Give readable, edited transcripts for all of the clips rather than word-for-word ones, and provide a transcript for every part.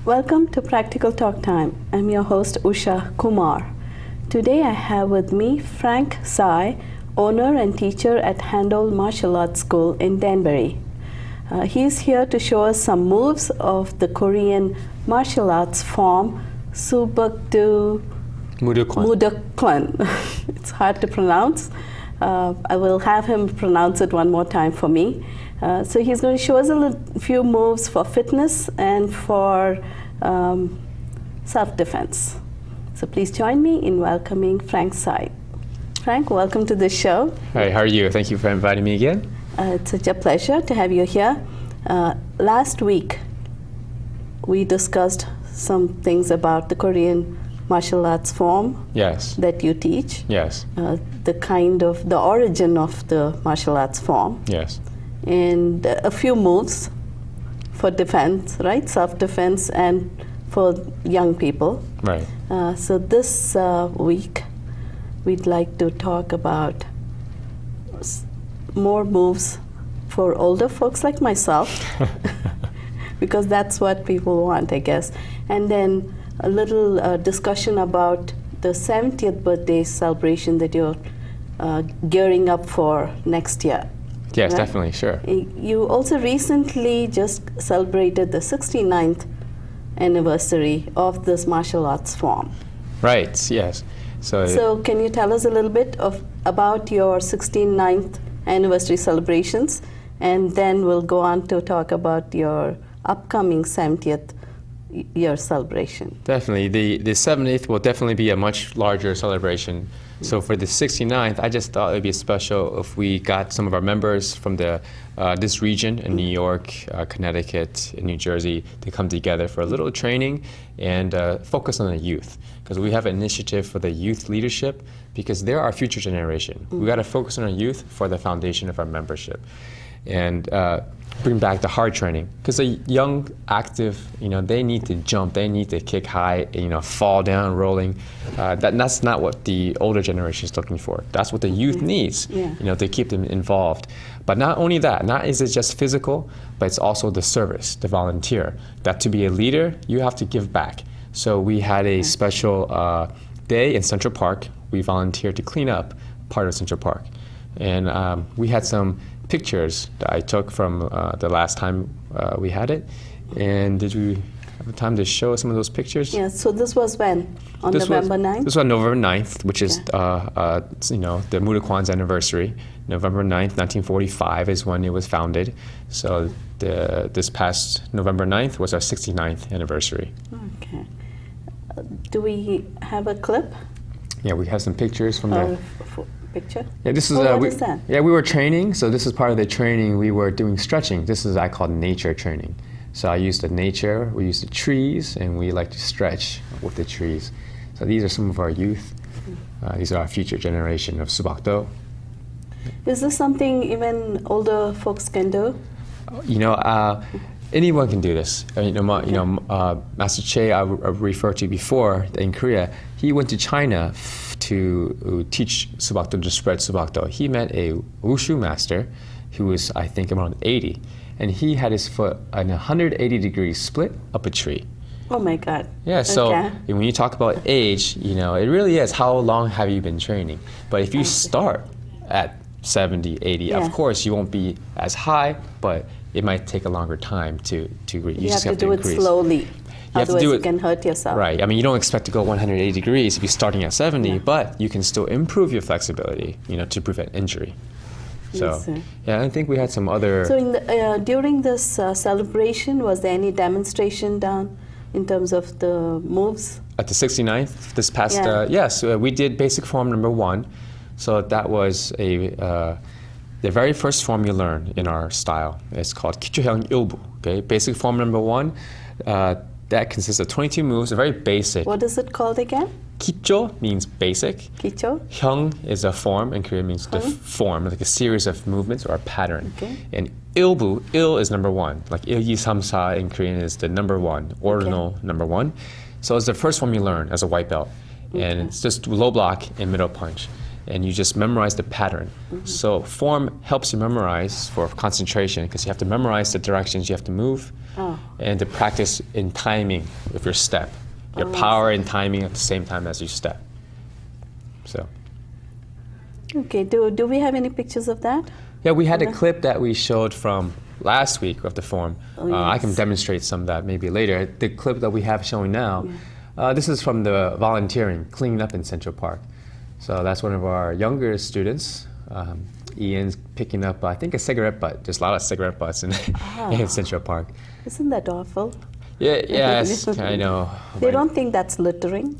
Welcome to Practical Talk Time. I'm your host Usha Kumar. Today I have with me Frank Tsai, owner and teacher at Handel Martial Arts School in Danbury. He's here to show us some moves of the Korean martial arts form Subakdu Mudokwan. It's hard to pronounce. I will have him pronounce it one more time for me. So he's going to show us a few moves for fitness and for self-defense. So please join me in welcoming Frank Tsai. Frank, welcome to the show. Hi, how are you? Thank you for inviting me again. It's such a pleasure to have you here. Last week, we discussed some things about the Korean martial arts form that you teach. Yes. The origin of the martial arts form. Yes. And a few moves for defense, right? Self-defense and for young people. Right. So this week, we'd like to talk about more moves for older folks like myself, because that's what people want, I guess. And then a little discussion about the 70th birthday celebration that you're gearing up for next year. Yes, right? Definitely, sure. You also recently just celebrated the 69th anniversary of this martial arts form. Right, yes. So can you tell us a little bit about your 69th anniversary celebrations, and then we'll go on to talk about your upcoming 70th year celebration. Definitely. The 70th will definitely be a much larger celebration. So for the 69th, I just thought it would be special if we got some of our members from this region in New York, Connecticut, and New Jersey to come together for a little training and focus on the youth. Because we have an initiative for the youth leadership, because they're our future generation. We got to focus on our youth for the foundation of our membership. And bring back the hard training, because the young, active, they need to jump, they need to kick high, fall down, rolling. That's not what the older generation is looking for. That's what the youth needs, to keep them involved. But not only that, not is it just physical, but it's also the service, the volunteer. That to be a leader, you have to give back. So we had a special day in Central Park. We volunteered to clean up part of Central Park. And we had some pictures that I took from the last time we had it. And did we have the time to show some of those pictures? Yeah, so this was when? On November 9th? This was on November 9th, which is the Mudokwan's anniversary. November 9th, 1945 is when it was founded. So this past November 9th was our 69th anniversary. Okay. Do we have a clip? Yeah, we have some pictures from the picture? Yeah, this is what is that? Yeah, we were training, so this is part of the training. We were doing stretching. This is I call nature training. So I used the nature, we used the trees, and we like to stretch with the trees. So these are some of our youth. These are our future generation of Subakdo. Is this something even older folks can do? Anyone can do this. Master Tsai, I referred to before in Korea. He went to China to teach Subakdo, to spread Subakdo. He met a Wushu master who was, I think, around 80, and he had his foot in a 180-degree split up a tree. Oh my God. Yeah, so when you talk about age, it really is how long have you been training? But if you start at 70, 80, of course you won't be as high, but it might take a longer time to reach. You have to do it slowly. Otherwise you can hurt yourself. Right. I mean, you don't expect to go 180 degrees if you're starting at 70, but you can still improve your flexibility, to prevent injury. So, I think we had some other... So during this celebration, was there any demonstration done in terms of the moves? At the 69th, this past... yes, we did basic form number 1. So that was the very first form you learn in our style. It's called Kichohyang Ilbu. Okay, basic form number 1. That consists of 22 moves, very basic. What is it called again? Kicho means basic. Kicho? Hyung is a form, in Korean means the form, like a series of movements or a pattern. Okay. And ilbu, il is number 1. Like ilyi samsa in Korean is the number 1, ordinal number 1. So it's the first form you learn as a white belt. And it's just low block and middle punch. and you just memorize the pattern. So form helps you memorize for concentration because you have to memorize the directions you have to move and to practice in timing with your step. Your power and timing at the same time as you step. So. Okay, do we have any pictures of that? Yeah, we had a clip that we showed from last week of the form. I can demonstrate some of that maybe later. The clip that we have showing now, this is from the volunteering, cleaning up in Central Park. So that's one of our younger students. Ian's picking up, I think, a cigarette butt. There's a lot of cigarette butts in Central Park. Isn't that awful? Yeah, yes, I know. They don't think that's littering?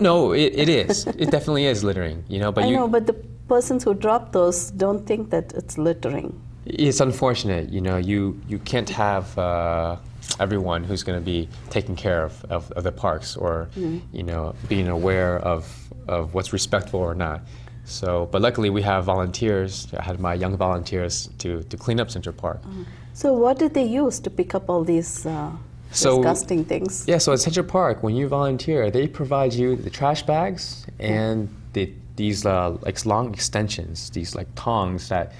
No, it is. It definitely is littering, But I know, but the persons who drop those don't think that it's littering. It's unfortunate, You can't have everyone who's going to be taking care of the parks or being aware of what's respectful or not. So, but luckily we have volunteers. I had my young volunteers to clean up Central Park. So what did they use to pick up all these disgusting things? Yeah, so at Central Park, when you volunteer, they provide you the trash bags and these like long extensions, these like tongs that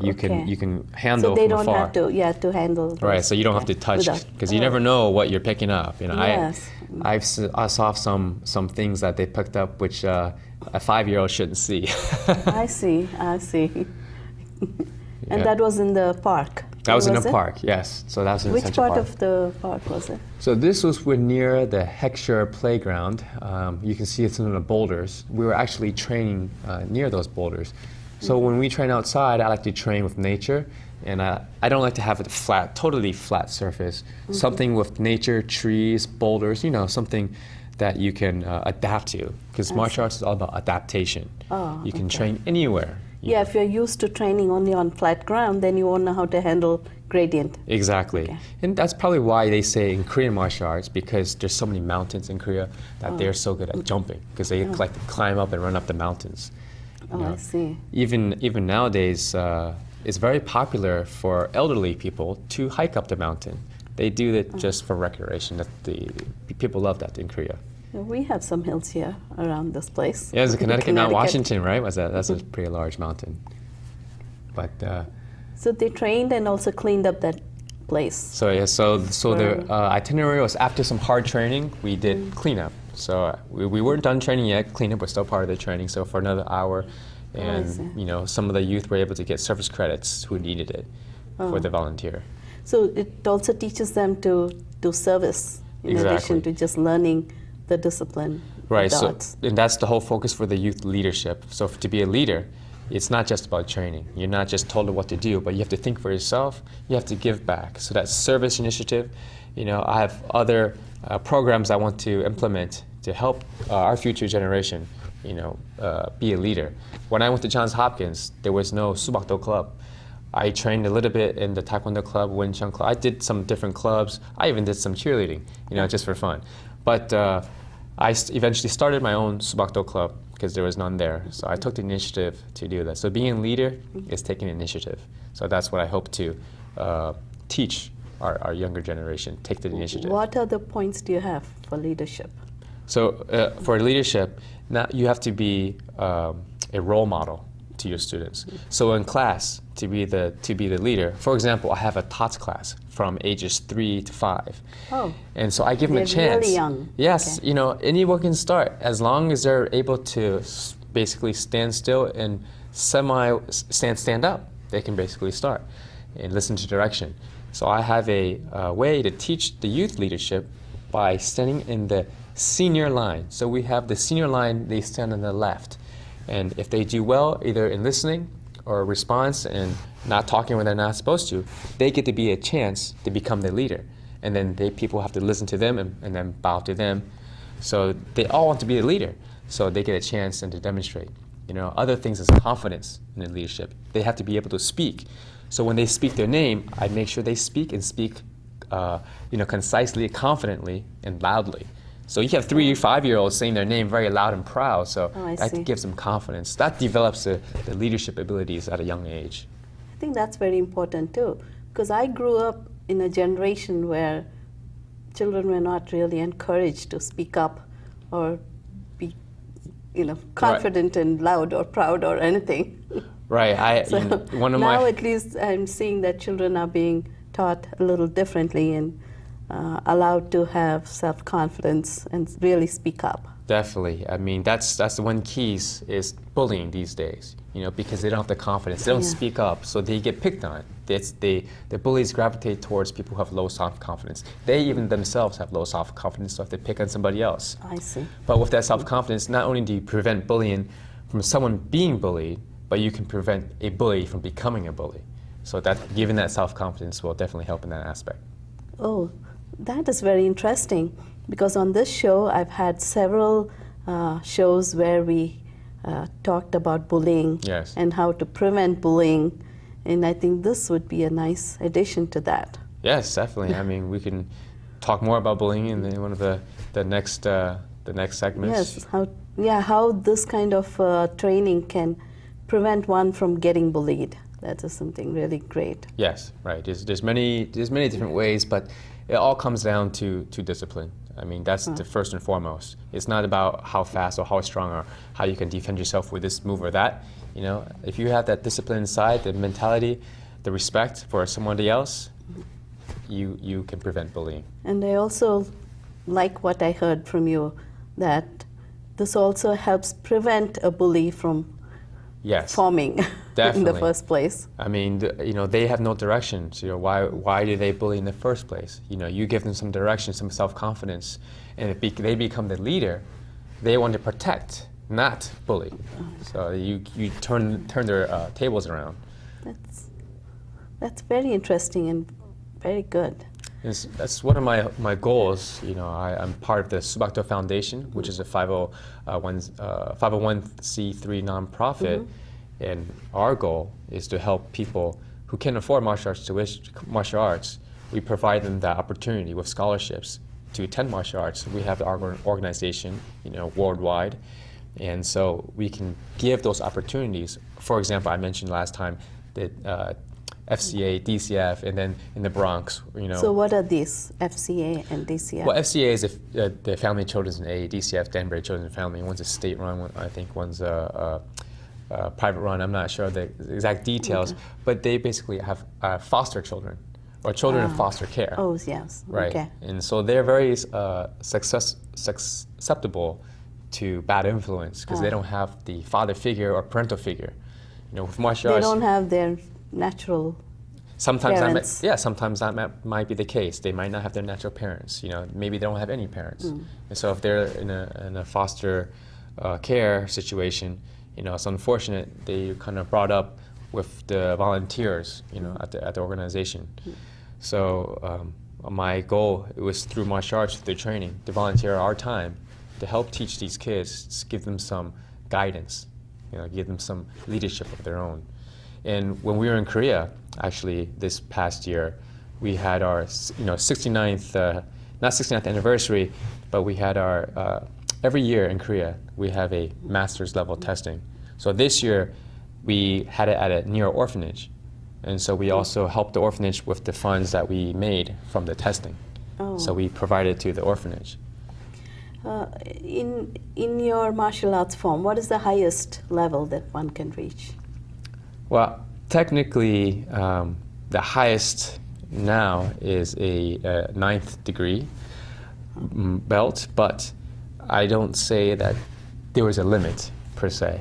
you can handle. So they from don't afar. have to handle. Those. Right, so you don't have to touch because you never know what you're picking up. Yes. I saw some things that they picked up which a 5-year-old shouldn't see. I see. And that was in the park. That was in a park, yes. So that was in Central Park. Which part of the park was it? So this was near the Heckscher playground. You can see it's in the boulders. We were actually training near those boulders. So when we train outside, I like to train with nature, and I don't like to have a totally flat surface. Something with nature, trees, boulders, something that you can adapt to. Because martial arts is all about adaptation. You can train anywhere. Yeah, if you're used to training only on flat ground, then you won't know how to handle gradient. Exactly. Okay. And that's probably why they say in Korean martial arts, because there's so many mountains in Korea, that they're so good at jumping, because they like to climb up and run up the mountains. I see. Even nowadays, it's very popular for elderly people to hike up the mountain. They do it just for recreation. People love that in Korea. We have some hills here around this place. Yeah, there's a Connecticut, Mount Washington, right? That's a pretty large mountain. But so they trained and also cleaned up that place. So the itinerary was after some hard training, we did cleanup. So we weren't done training yet. Cleanup was still part of the training. So for another hour, and some of the youth were able to get service credits who needed it for the volunteer. So it also teaches them to do service in addition to just learning the discipline. Right, and that's the whole focus for the youth leadership. So to be a leader, it's not just about training. You're not just told what to do, but you have to think for yourself. You have to give back. So that service initiative, I have other programs I want to implement to help our future generation, be a leader. When I went to Johns Hopkins, there was no Subakdo club. I trained a little bit in the Taekwondo club, Wing Chun club. I did some different clubs. I even did some cheerleading, just for fun. But I eventually started my own Subakdo club because there was none there. So I took the initiative to do that. So being a leader is taking initiative. So that's what I hope to teach our younger generation, take the initiative. What other points do you have for leadership? So for leadership, now you have to be a role model to your students. So in class, to be the leader, for example, I have a TOTS class from ages 3 to 5. Oh. And so I give them a chance. Really young. Yes, anyone can start as long as they're able to basically stand still and stand up. They can basically start and listen to direction. So I have a way to teach the youth leadership by standing in the senior line. So we have the senior line, they stand on the left. And if they do well, either in listening or response and not talking when they're not supposed to, they get to be a chance to become the leader. And then people have to listen to them and then bow to them. So they all want to be a leader. So they get a chance and to demonstrate. Other things is confidence in the leadership. They have to be able to speak. So when they speak their name, I make sure they speak concisely, confidently, and loudly. So you have 3 or 5-year-olds saying their name very loud and proud, so that gives them confidence. That develops the leadership abilities at a young age. I think that's very important too, because I grew up in a generation where children were not really encouraged to speak up or confident and loud or proud or anything. Right. So now at least I'm seeing that children are being taught a little differently and allowed to have self-confidence and really speak up. Definitely. I mean, that's the one keys is bullying these days, because they don't have the confidence. They don't speak up, so they get picked on. The bullies gravitate towards people who have low self-confidence. They even themselves have low self-confidence, so if they pick on somebody else. I see. But with that self-confidence, not only do you prevent bullying from someone being bullied, but you can prevent a bully from becoming a bully. So that giving that self-confidence will definitely help in that aspect. Oh, that is very interesting, because on this show I've had several shows where we talked about bullying and how to prevent bullying, and I think this would be a nice addition to that. Yes, definitely. I mean, we can talk more about bullying in one of the next segments. Yes, how this kind of training can prevent one from getting bullied. That is something really great. Yes, right. There's many different ways, but it all comes down to discipline. I mean, that's the first and foremost. It's not about how fast or how strong or how you can defend yourself with this move or that. If you have that discipline inside, the mentality, the respect for somebody else, you can prevent bullying. And I also like what I heard from you, that this also helps prevent a bully from forming in the first place. I mean, they have no direction. So, why do they bully in the first place? You give them some direction, some self-confidence, and if they become the leader, they want to protect, not bully. So you turn their tables around. That's very interesting and very good. That's one of my goals. I'm part of the Subakto Foundation, which is a 501c3 nonprofit, and our goal is to help people who can't afford martial arts. We provide them that opportunity with scholarships to attend martial arts. We have our organization, worldwide, and so we can give those opportunities. For example, I mentioned last time that FCA, DCF, and then in the Bronx, So what are these, FCA and DCF? Well, FCA is the Family Children's Aid, DCF, Danbury Children's and Family. One's a state-run, I think one's a private-run. I'm not sure of the exact details, but they basically have foster children, or children in foster care. Oh, yes. Right. Okay. And so they're very susceptible to bad influence because they don't have the father figure or parental figure. With martial arts, they don't have their natural parents. Sometimes that might be the case. They might not have their natural parents. Maybe they don't have any parents. And so if they're in a foster care situation, it's unfortunate they kind of brought up with the volunteers, at the organization. So my goal, it was through martial arts, through training, to volunteer our time to help teach these kids, give them some guidance, give them some leadership of their own. And when we were in Korea, actually this past year, we had our 69th, not 69th anniversary, but we had our, every year in Korea, we have a master's level testing. So this year, we had it at a near orphanage. And so we also helped the orphanage with the funds that we made from the testing. So we provided to the orphanage. In your martial arts form, what is the highest level that one can reach? Well, technically, the highest now is a 9th degree belt, but I don't say that there was a limit per se.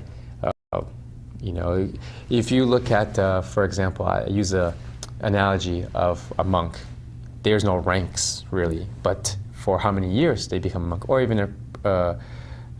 If you look at, for example, I use an analogy of a monk. There's no ranks really, but for how many years they become a monk, or even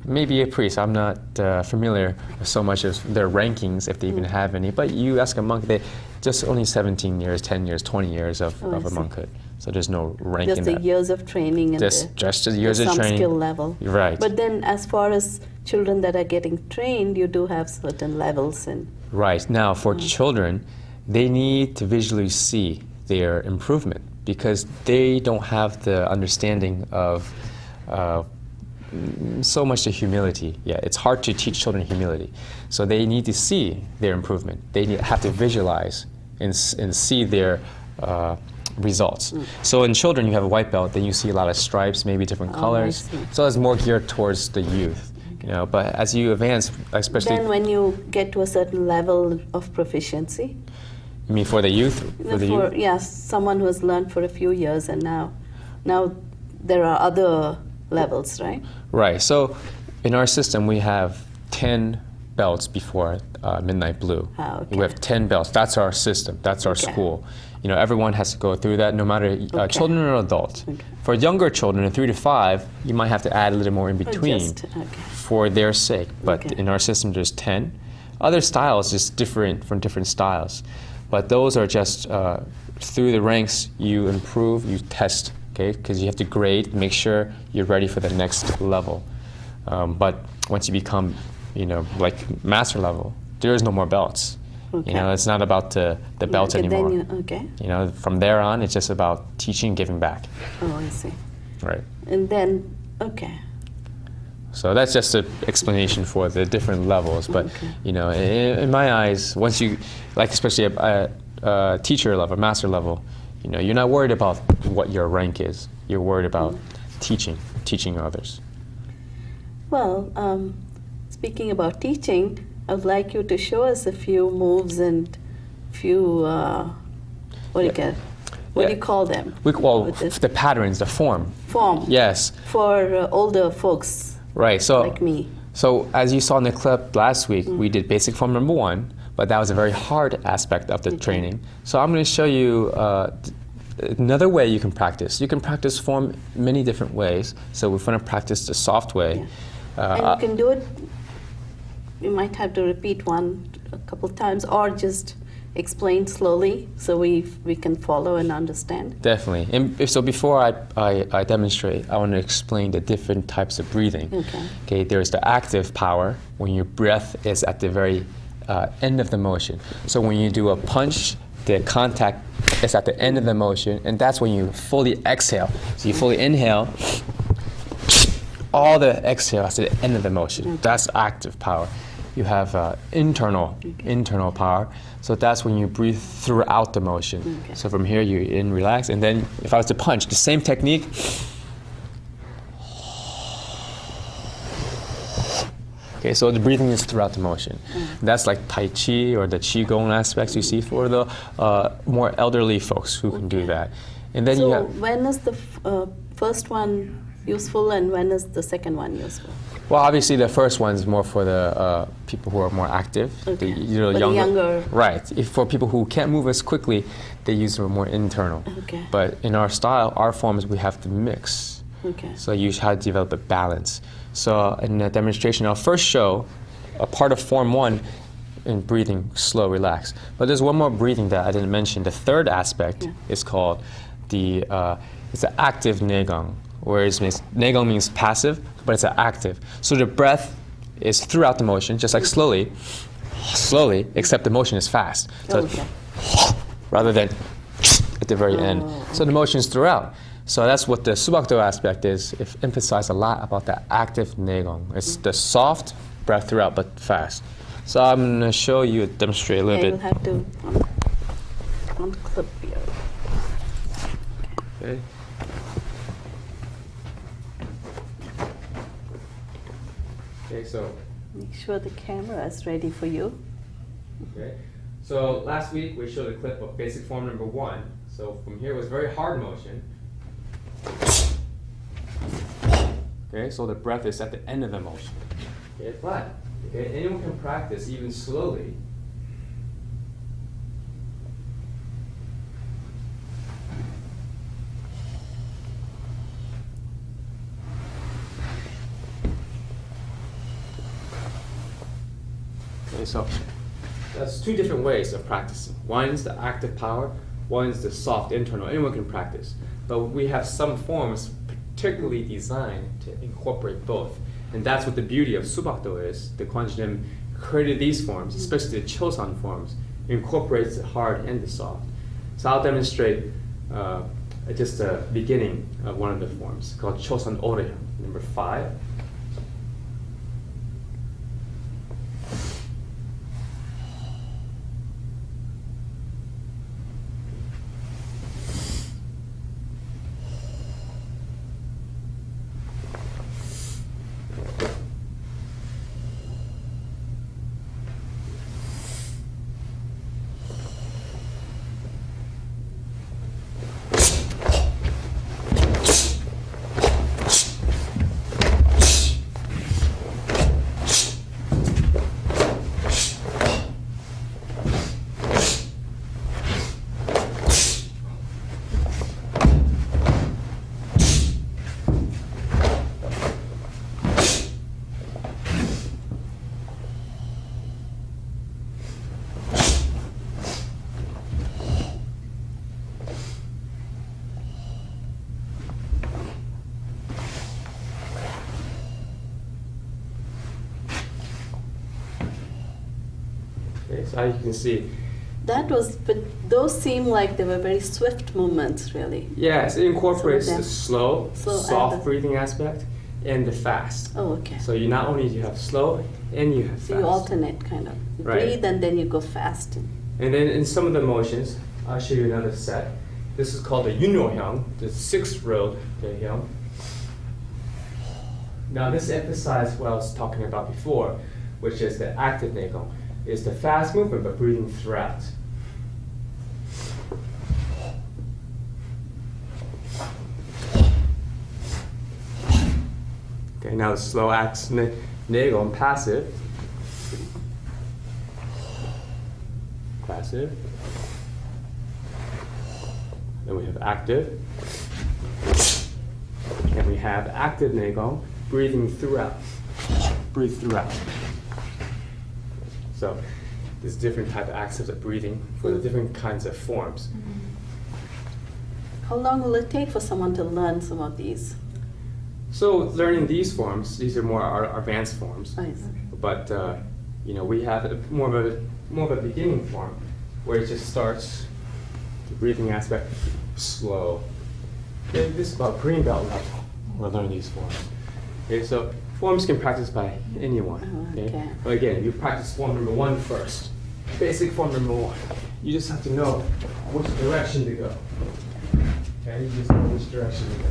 maybe a priest. I'm not familiar so much as their rankings, if they even have any, but you ask a monk, they just only 17 years, 10 years, 20 years of a monkhood. So there's no rank in that. Just the years of training and just the years of training. Skill level. Right. But then as far as children that are getting trained, you do have certain levels. Right. Now for children, they need to visually see their improvement because they don't have the understanding of so much the humility. Yeah, it's hard to teach children humility. So they need to see their improvement. They have to visualize and see their results. So in children, you have a white belt, then you see a lot of stripes, maybe different colors. So it's more geared towards the youth. But as you advance, especially... Then when you get to a certain level of proficiency? You mean for the youth? Yes, someone who has learned for a few years and now there are other levels, right? Right. So in our system, we have 10 belts before Midnight Blue. Okay. We have 10 belts. That's our system. That's our school. Everyone has to go through that, no matter children or adults. Okay. For younger children, in 3 to 5, you might have to add a little more in between for their sake. But in our system, there's 10. Other styles is different from different styles. But those are just through the ranks, you improve, you test, okay? Because you have to grade, make sure you're ready for the next level. But once you become, like master level, there is no more belts. Okay. It's not about the belts anymore. From there on, it's just about teaching, giving back. Oh, I see. Right. And then, okay. So that's just an explanation for the different levels. But in my eyes, once you, like especially a teacher level, master level, you're not worried about what your rank is. You're worried about teaching others. Well, speaking about teaching, I would like you to show us a few moves and few, what do you call them? The patterns, the form. Form. Yes. For older folks. Right. So like me. So as you saw in the clip last week, we did basic form number 1, but that was a very hard aspect of the training. So I'm going to show you another way you can practice. You can practice form many different ways. So we're going to practice the soft way. And you can do it. You might have to repeat one a couple times, or just explain slowly so we can follow and understand. Definitely. And so before I demonstrate, I want to explain the different types of breathing. Okay. There's the active power when your breath is at the very end of the motion. So when you do a punch, the contact is at the end of the motion, and that's when you fully exhale. So you fully inhale, all the exhale at the end of the motion. That's active power. You have internal power. So that's when you breathe throughout the motion. So from here, you're in, relax, and then if I was to punch, the same technique. Okay, so the breathing is throughout the motion. That's like Tai Chi or the Qigong aspects you see for the more elderly folks who can do that. And then so when is the first one useful and when is the second one useful? Well, obviously the first one is more for the people who are more active, the younger. Right. For people who can't move as quickly, they use the more internal. But in our style, our forms, we have to mix. So you have to develop a balance. So in the demonstration, I'll first show a part of form 1 in breathing, slow, relax. But there's one more breathing that I didn't mention. The third aspect is called it's an active negang. Whereas negang means passive, but it's an active. So the breath is throughout the motion, just like slowly, except the motion is fast. So rather than at the very end. So the motion is throughout. So that's what the subakdo aspect is. It emphasizes a lot about the active negang. It's the soft breath throughout, but fast. So I'm going to show you, demonstrate a little bit. You'll have to unclip here. Okay. Okay, so make sure the camera is ready for you. Okay, so last week we showed a clip of basic form number 1. So from here was very hard motion. Okay, so the breath is at the end of the motion. Okay, but anyone can practice even slowly. Okay, so that's 2 different ways of practicing. One is the active power, one is the soft internal. Anyone can practice. But we have some forms particularly designed to incorporate both. And that's what the beauty of Subakdo is. The Kwanjin created these forms, especially the Chosan forms. It incorporates the hard and the soft. So I'll demonstrate just the beginning of one of the forms called Chosan Oreha, number 5. Okay, so as you can see, But those seem like they were very swift movements, really. yes, it incorporates Some of the them- slow, slow and soft the- breathing aspect and the fast. Oh, okay. So you not only you have slow and you have So fast. you alternate, kind of. You Right. breathe and then you go fast. And then in some of the motions, I'll show you another set. This is called the Yunrohyang, the 6-row Hyung. Now this emphasizes what I was talking about before, which is the active Neigong. Is the fast movement but breathing throughout. Okay, now the slow active Neigong, passive. Passive. Then we have active. And we have active Neigong, breathing throughout. Breathe throughout. So there's different type of acts of breathing for the different kinds of forms. How long will it take for someone to learn some of these? So learning these forms, these are more our advanced forms. I see. But we have more of a beginning form where it just starts the breathing aspect slow. Okay, this is about green belt level. We're learning these forms. Okay, so forms can practice by anyone. Oh, okay. But again, you practice form number 1 first. Basic form number 1. You just have to know which direction to go. Okay, you just know which direction to go.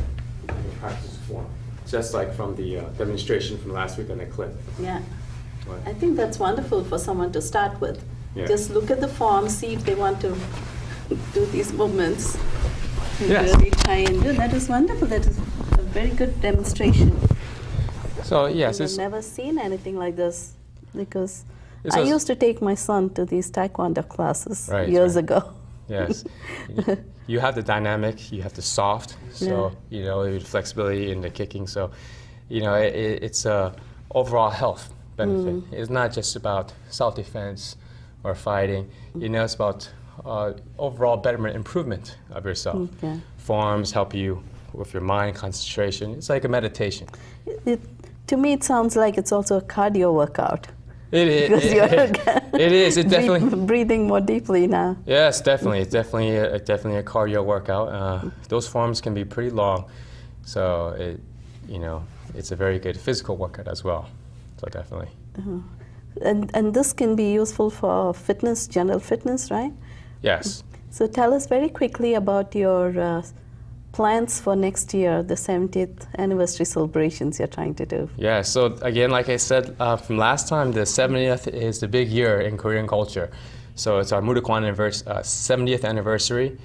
And you practice form. Just like from the demonstration from last week on the clip. Yeah. Right. I think that's wonderful for someone to start with. Yeah. Just look at the form, see if they want to do these movements. And Yes. really try and do. That is wonderful. That is a very good demonstration. So yes, I've it's never seen anything like this because It's I a- used to take my son to these taekwondo classes Right, years right. ago. yes. You have the dynamic, you have the soft, so the flexibility in the kicking. So, it's overall health benefit. It's not just about self-defense or fighting. It's about overall betterment, improvement of yourself. Okay. Forms help you with your mind concentration. It's like a meditation. To me, it sounds like it's also a cardio workout. It Because is. you're It is. It definitely. breathing more deeply now. Yes, definitely. It's definitely a cardio workout. Those forms can be pretty long, so it's a very good physical workout as well. So definitely. And this can be useful for fitness, general fitness, right? Yes. So tell us very quickly about your plans for next year, the 70th anniversary celebrations you're trying to do. Yeah. So again, like I said from last time, the 70th is the big year in Korean culture. So it's our Mudokwan 70th anniversary.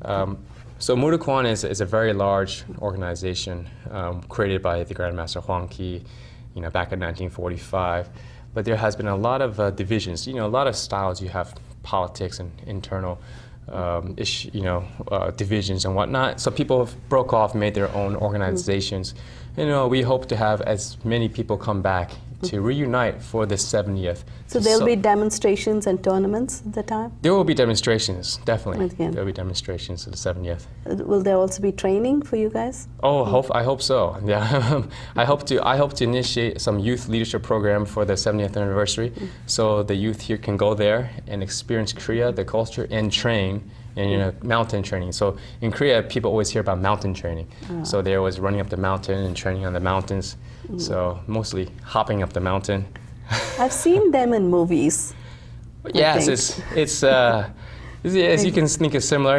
So Mudokwan is a very large organization created by the Grandmaster Hwang Ki, back in 1945. But there has been a lot of divisions. A lot of styles. You have politics and internal divisions and whatnot. So people have broke off, made their own organizations. We hope to have as many people come back to reunite for the 70th. So there'll be demonstrations and tournaments at the time? There will be demonstrations, definitely. Again. There will be demonstrations at the 70th. Will there also be training for you guys? Oh, I hope so. Yeah, I hope to initiate some youth leadership program for the 70th anniversary, so the youth here can go there and experience Korea, the culture, and train. And mountain training. So in Korea, people always hear about mountain training. So they're always running up the mountain and training on the mountains. So mostly hopping up the mountain. I've seen them in movies. Yes, think. it's as you can think it's similar.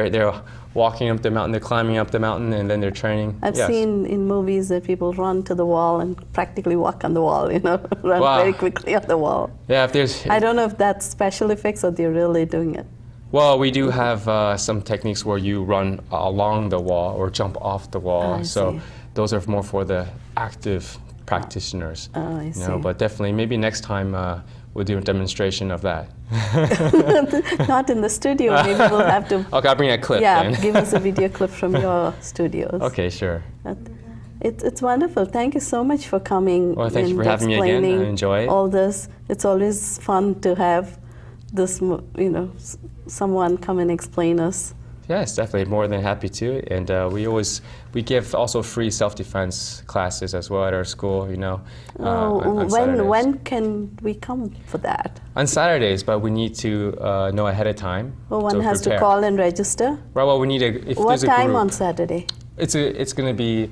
They're walking up the mountain, they're climbing up the mountain, and then they're training. I've Yes. seen in movies that people run to the wall and practically walk on the wall, run Wow. very quickly on the wall. Yeah, if there's. I don't know if that's special effects or they're really doing it. Well, we do have some techniques where you run along the wall or jump off the wall. I So see. those are more for the active practitioners. Oh, I see. But definitely, maybe next time we'll do a demonstration of that. Not in the studio. Maybe we'll have to. Okay, I'll bring a clip Yeah, then. give us a video clip from your studios. Okay, sure. It's wonderful. Thank you so much for coming. Well, thank you and for having me again. I explaining enjoy it. all this. It's always fun to have this, someone come and explain us. Yes, definitely. More than happy to. And we give also free self-defense classes as well at our school, you know. On Saturdays. When can we come for that? On Saturdays, but we need to know ahead of time. Well, one to has prepare. to call and register. Right, well, we need a, if What there's a time group, on Saturday? It's going to be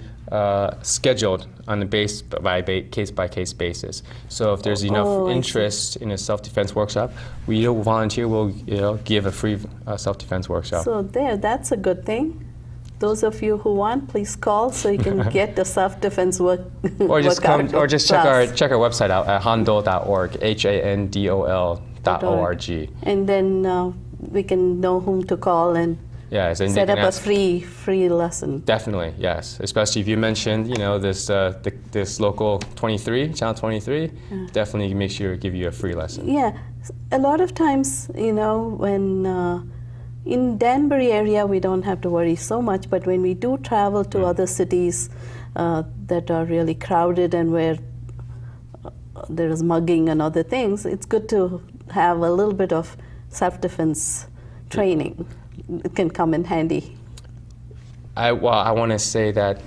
scheduled on a case-by-case basis. So if there's enough interest in a self-defense workshop, we volunteer will give a free self-defense workshop. So that's a good thing. Those of you who want, please call so you can get the self-defense or just workout or just class. check our website out at handol.org, handol.org. And then we can know whom to call and yes, and set up a free lesson. Definitely, yes. Especially if you mentioned, this local 23, channel 23, definitely make sure to give you a free lesson. Yeah, a lot of times, when in Danbury area we don't have to worry so much, but when we do travel to other cities that are really crowded and where there is mugging and other things, it's good to have a little bit of self-defense training. It can come in handy. I want to say that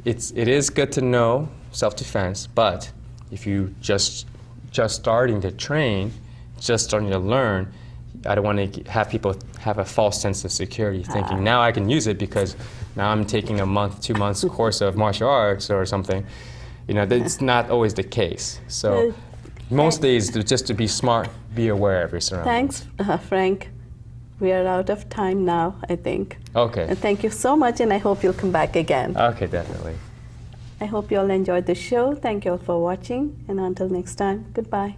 it is good to know self-defense, but if you just starting to train, just starting to learn, I don't want to have people have a false sense of security, thinking now I can use it because now I'm taking a month, 2 months course of martial arts or something. That's not always the case. So most days, just to be smart, be aware of your surroundings. Thanks, Frank. We are out of time now, I think. Okay. And thank you so much, and I hope you'll come back again. Okay, definitely. I hope you all enjoyed the show. Thank you all for watching, and until next time, goodbye.